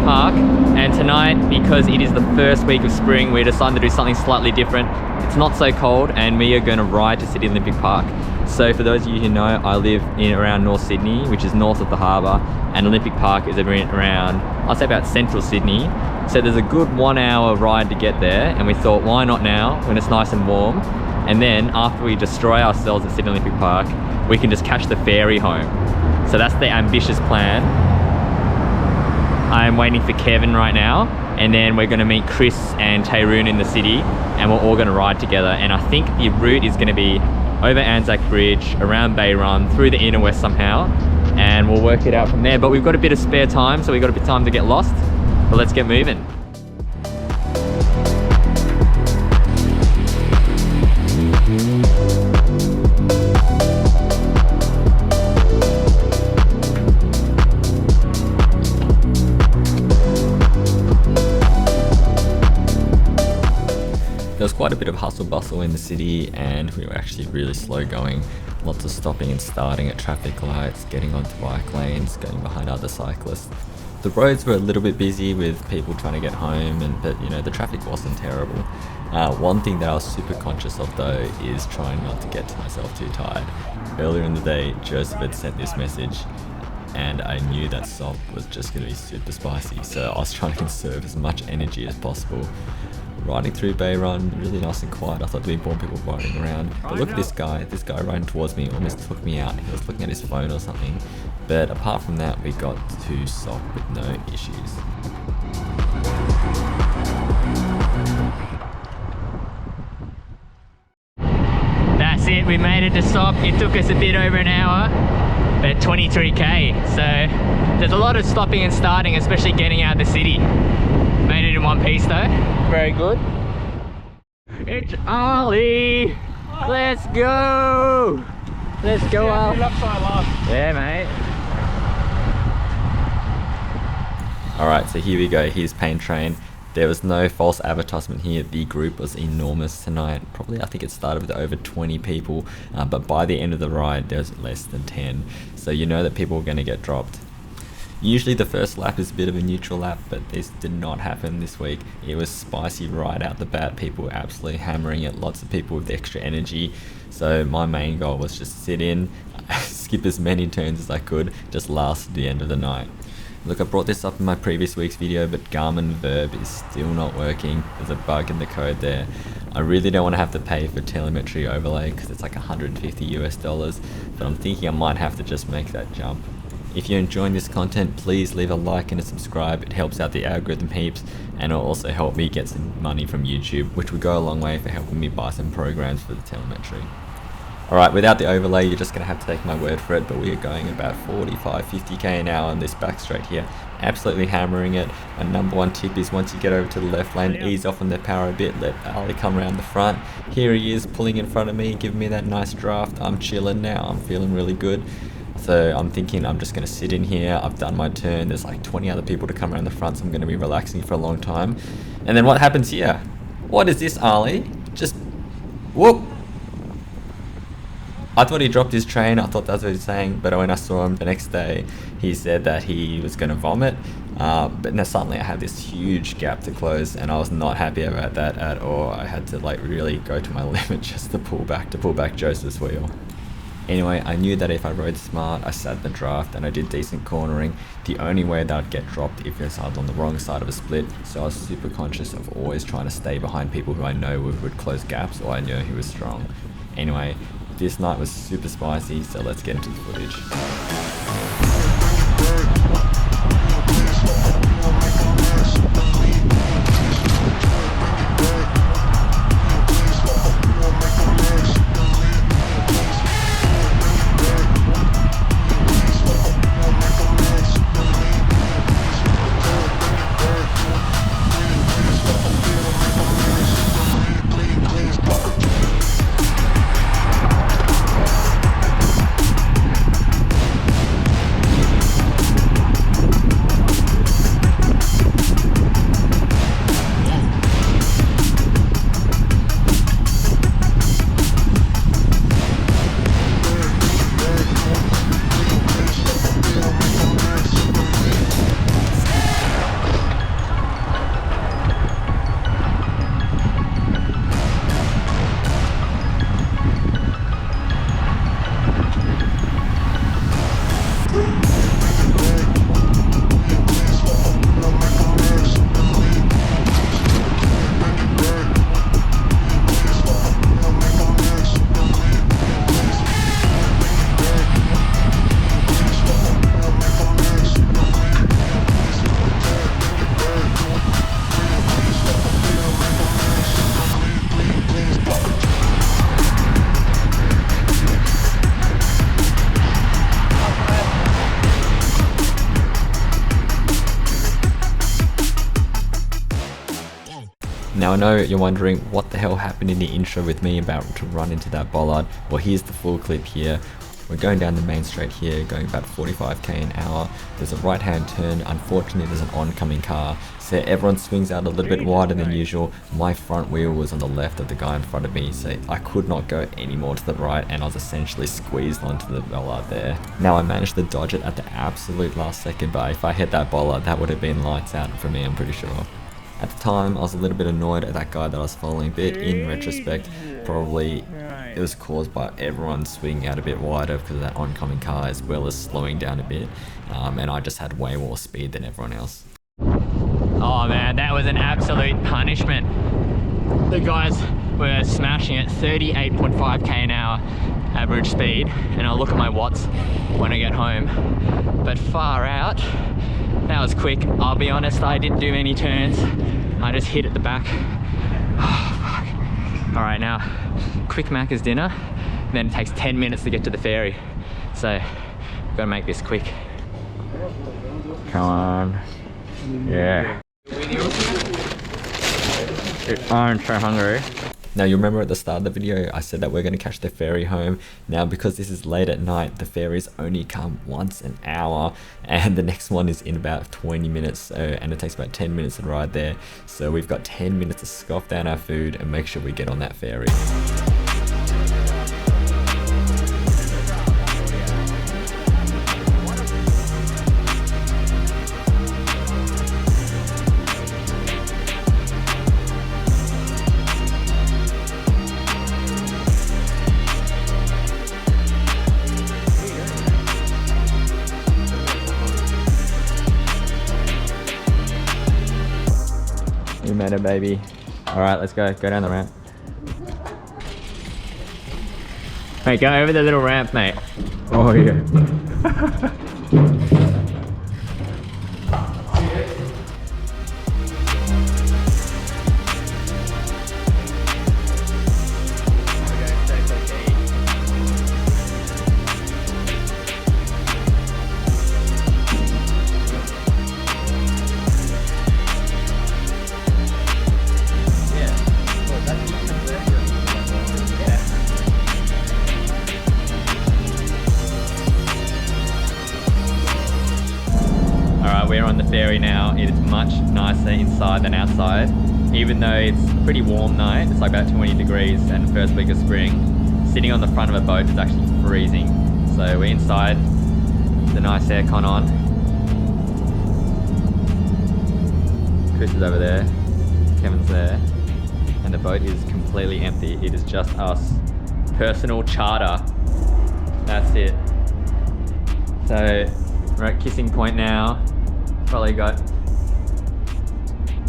Park, and tonight, because it is the first week of spring, we decided to do something slightly different. It's not so cold and we are going to ride to City Olympic Park. So for those of you who know, I live in around North Sydney, which is north of the harbour, and Olympic Park is around, I'd say about central Sydney. So there's a good 1 hour ride to get there, and we thought, why not now when it's nice and warm? And then after we destroy ourselves at Sydney Olympic Park, we can just catch the ferry home. So that's the ambitious plan. I'm waiting for Kevin right now, and then we're going to meet Chris and Tayroon in the city, and we're all going to ride together. And I think the route is going to be over Anzac Bridge, around Bay Run, through the inner west somehow, and we'll work it out from there. But we've got a bit of spare time, so we've got a bit of time to get lost, but let's get moving. There was quite a bit of hustle bustle in the city, and we were actually really slow going. Lots of stopping and starting at traffic lights, getting onto bike lanes, going behind other cyclists. The roads were a little bit busy with people trying to get home, but you know, the traffic wasn't terrible. One thing that I was super conscious of though is trying not to get myself too tired. Earlier in the day, Joseph had sent this message, and I knew that sop was just going to be super spicy, so I was trying to conserve as much energy as possible. Riding through Bay Run, really nice and quiet. I thought there'd be more people riding around. But look at this guy riding towards me almost took me out. He was looking at his phone or something. But apart from that, we got to Sop with no issues. That's it, we made it to Sop. It took us a bit over an hour, but 23k. So there's a lot of stopping and starting, especially getting out of the city. Made it in one piece though. Very good. It's Ollie. Let's go. Let's go, Ollie. Yeah, mate. Alright, so here we go. Here's Pain Train. There was no false advertisement here. The group was enormous tonight. Probably, I think it started with over 20 people, but by the end of the ride, there was less than 10. So you know that people were going to get dropped. Usually the first lap is a bit of a neutral lap, but this did not happen this week. It was spicy right out the bat. People were absolutely hammering it, lots of people with extra energy. So my main goal was just sit in, skip as many turns as I could, just last the end of the night. Look, I brought this up in my previous week's video, but Garmin Verb is still not working. There's a bug in the code there. I really don't want to have to pay for telemetry overlay because it's like $150 US, but I'm thinking I might have to just make that jump. If you're enjoying this content, please leave a like and a subscribe. It helps out the algorithm heaps, and it'll also help me get some money from YouTube, which would go a long way for helping me buy some programs for the telemetry. Alright, without the overlay, you're just going to have to take my word for it, but we are going about 45-50k an hour on this back straight here. Absolutely hammering it. My number one tip is once you get over to the left lane, ease off on the power a bit, let Ali come around the front. Here he is, pulling in front of me, giving me that nice draft. I'm chilling now, I'm feeling really good. So I'm thinking I'm just going to sit in here. I've done my turn. There's like 20 other people to come around the front, so I'm going to be relaxing for a long time. And then what happens here? What is this, Ali? Just whoop. I thought he dropped his train. I thought that's what he was saying. But when I saw him the next day, he said that he was going to vomit. But now suddenly I have this huge gap to close, and I was not happy about that at all. I had to like really go to my limit just to pull back Joseph's wheel. Anyway, I knew that if I rode smart, I sat the draft, and I did decent cornering. The only way that I'd get dropped if I was on the wrong side of a split, so I was super conscious of always trying to stay behind people who I know would close gaps, or I knew who was strong. Anyway, this night was super spicy, so let's get into the footage. Now I know you're wondering what the hell happened in the intro with me about to run into that bollard. Well, here's the full clip here. We're going down the main straight here, going about 45k an hour. There's a right hand turn. Unfortunately, there's an oncoming car, so everyone swings out a little bit wider than usual. My front wheel was on the left of the guy in front of me, so I could not go any more to the right, and I was essentially squeezed onto the bollard there. Now I managed to dodge it at the absolute last second, but if I hit that bollard, that would have been lights out for me, I'm pretty sure. At the time, I was a little bit annoyed at that guy that I was following, but in retrospect, probably it was caused by everyone swinging out a bit wider because of that oncoming car, as well as slowing down a bit, and I just had way more speed than everyone else. Oh man, that was an absolute punishment. The guys were smashing at 38.5k an hour average speed, and I'll look at my watts when I get home. But far out, that was quick. I'll be honest, I didn't do many turns. I just hit at the back. Oh, fuck. All right, now, quick Macca's dinner, then it takes 10 minutes to get to the ferry. So, gotta make this quick. Come on. Yeah. I'm so hungry. Now you remember at the start of the video I said that we're going to catch the ferry home. Now because this is late at night, the ferries only come once an hour, and the next one is in about 20 minutes, and it takes about 10 minutes to ride there. So we've got 10 minutes to scoff down our food and make sure we get on that ferry. You made it, baby. All right, let's go down the ramp. Mate, go over the little ramp, mate. Oh yeah. We're on the ferry now. It is much nicer inside than outside. Even though it's a pretty warm night, it's like about 20 degrees and first week of spring, sitting on the front of a boat is actually freezing. So we're inside, the nice aircon on. Chris is over there, Kevin's there, and the boat is completely empty. It is just us. Personal charter. That's it. So we're at Kissing Point now. Probably got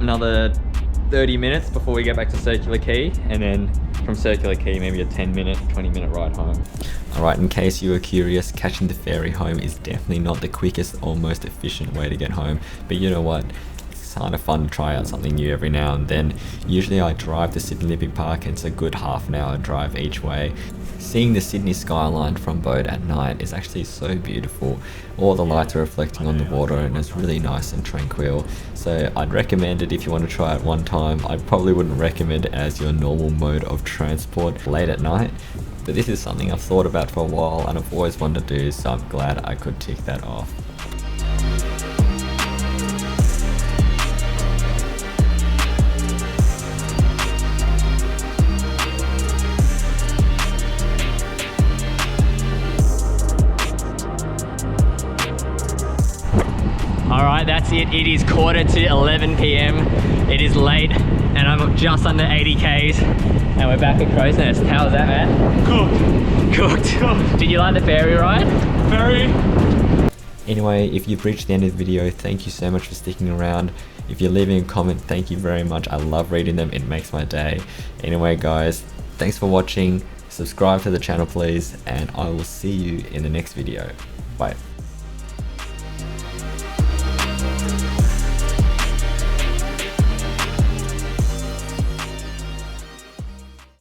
another 30 minutes before we get back to Circular Quay, and then from Circular Quay maybe a 10-minute, 20-minute ride home. Alright, in case you were curious, catching the ferry home is definitely not the quickest or most efficient way to get home, but you know what? It's kind of fun to try out something new every now and then. Usually I drive to Sydney Olympic Park, and it's a good half an hour drive each way. Seeing the Sydney skyline from boat at night is actually so beautiful. All the lights are reflecting on the water, and it's really nice and tranquil. So I'd recommend it if you want to try it one time. I probably wouldn't recommend it as your normal mode of transport late at night, but this is something I've thought about for a while and I've always wanted to do, so I'm glad I could tick that off. Alright, that's it. It is 11:15 p.m. It is late, and I'm just under 80 Ks, and we're back at Crow's Nest. How was that, man? Cooked. Did you like the ferry ride? Ferry. Anyway, if you've reached the end of the video, thank you so much for sticking around. If you're leaving a comment, thank you very much. I love reading them. It makes my day. Anyway, guys, thanks for watching. Subscribe to the channel, please, and I will see you in the next video. Bye.